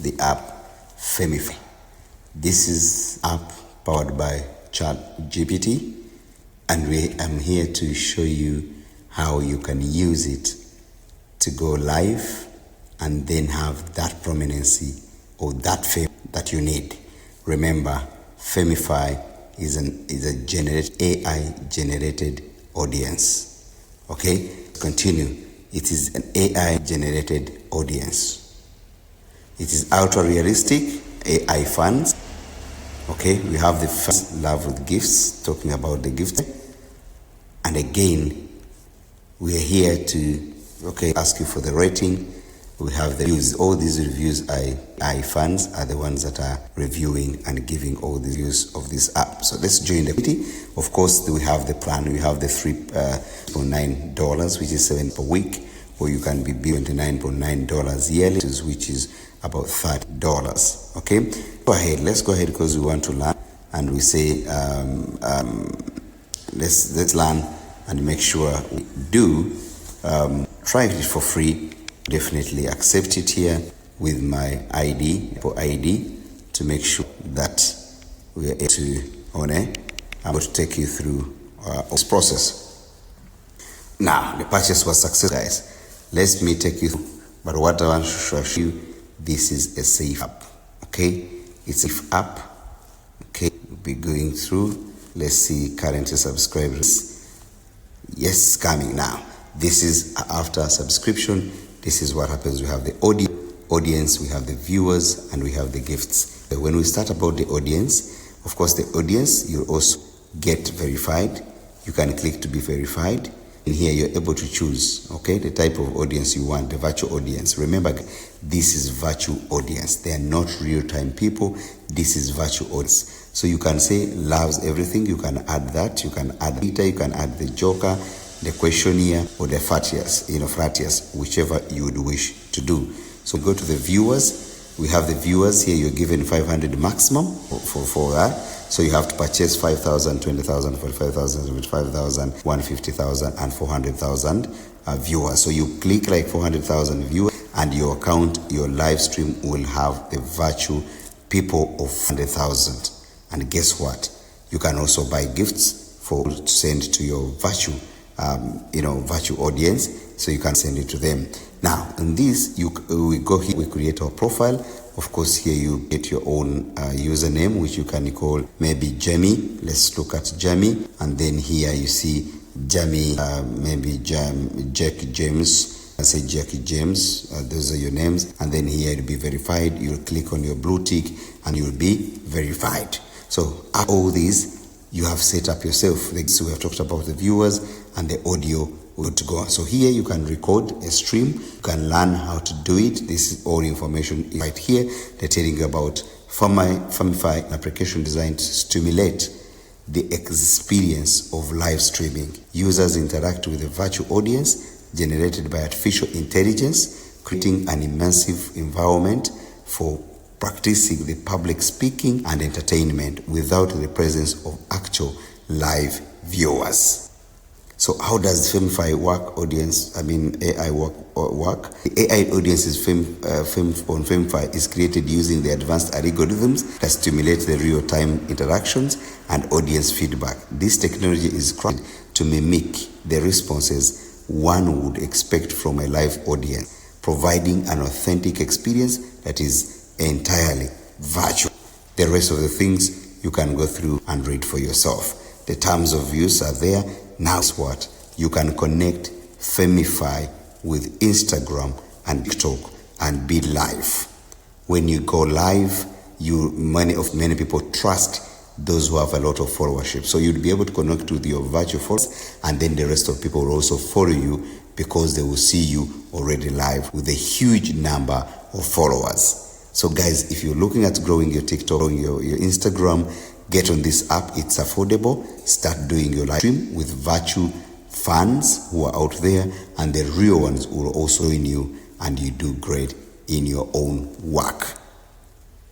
the app Famefy. This is app powered by CHATGPT, and I'm here to show you how you can use it to go live and then have that prominency or that fame that you need. Remember, Famefy is a AI generated audience. Okay, continue. It is an AI generated audience. It is ultra realistic AI fans. Okay, we have the first love with gifts, talking about the gifts. And again, we are here to ask you for the rating. We have the reviews. All these reviews, AI fans are the ones that are reviewing and giving all the reviews of this app. So let's join the community. Of course, we have the plan. We have the $3.9, which is $7 per week, or you can be $29.9 yearly, which is about $30. Okay, let's go ahead because we want to learn, and we say let's learn and make sure we do. Try it for free. Definitely accept it here with my ID to make sure that we are able to I'm going to take you through this process. Now, the purchase was successful, guys. Let me take you through. But what I want to show you, this is a safe app. Okay, it's a safe app. Okay, we'll be going through. Let's see currently subscribers. Yes, coming now. This is after subscription. This is what happens. We have the audience, we have the viewers, and we have the gifts. When we start about the audience, of course, the audience, you also get verified. You can click to be verified. In here, you're able to choose, the type of audience you want, the virtual audience. Remember, this is virtual audience. They are not real-time people. This is virtual audience. So you can say loves everything. You can add that. You can add Peter. You can add the Joker, the questionnaire, or the Fratias, whichever you would wish to do. So go to the viewers. We have the viewers here. You're given 500 maximum for that. So you have to purchase 5,000, 20,000, 45,000, 75,000, 150,000, and 400,000 viewers. So you click like 400,000 viewers, and your account, your live stream will have the virtual people of 100,000. And guess what? You can also buy gifts to send to your virtual virtual audience, so you can send it to them. Now, in this, we go here, we create our profile. Of course, here you get your own username, which you can call maybe Jamie. Let's look at Jamie, and then here you see Jamie, Jackie James. I say Jackie James. Those are your names, and then here you'll be verified. You'll click on your blue tick, and you'll be verified. So all these you have set up yourself. So we have talked about the viewers and the audio good to go. So here you can record a stream. You can learn how to do it. This is all information right here. They're telling you about Famefy, an application designed to stimulate the experience of live streaming. Users interact with a virtual audience generated by artificial intelligence, creating an immersive environment for practicing the public speaking and entertainment without the presence of actual live viewers. So how does Famefy work? AI work. The AI audience on Famefy is created using the advanced algorithms that stimulate the real-time interactions and audience feedback. This technology is crafted to mimic the responses one would expect from a live audience, providing an authentic experience that is entirely virtual. The rest of the things you can go through and read for yourself. The terms of use are there. Now what? You can connect Famefy with Instagram and TikTok and be live. When you go live, many people trust those who have a lot of followership. So you'll be able to connect with your virtual followers, and then the rest of people will also follow you because they will see you already live with a huge number of followers. So guys, if you're looking at growing your TikTok or your Instagram, get on this app. It's affordable. Start doing your live stream with virtual fans who are out there, and the real ones will also join you, and you do great in your own work.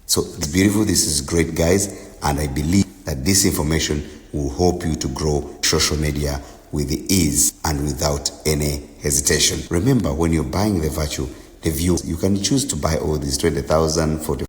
So it's beautiful. This is great, guys, and I believe that this information will help you to grow social media with ease and without any hesitation. Remember, when you're buying the virtual, the view. You can choose to buy all these 20,000, 40,000.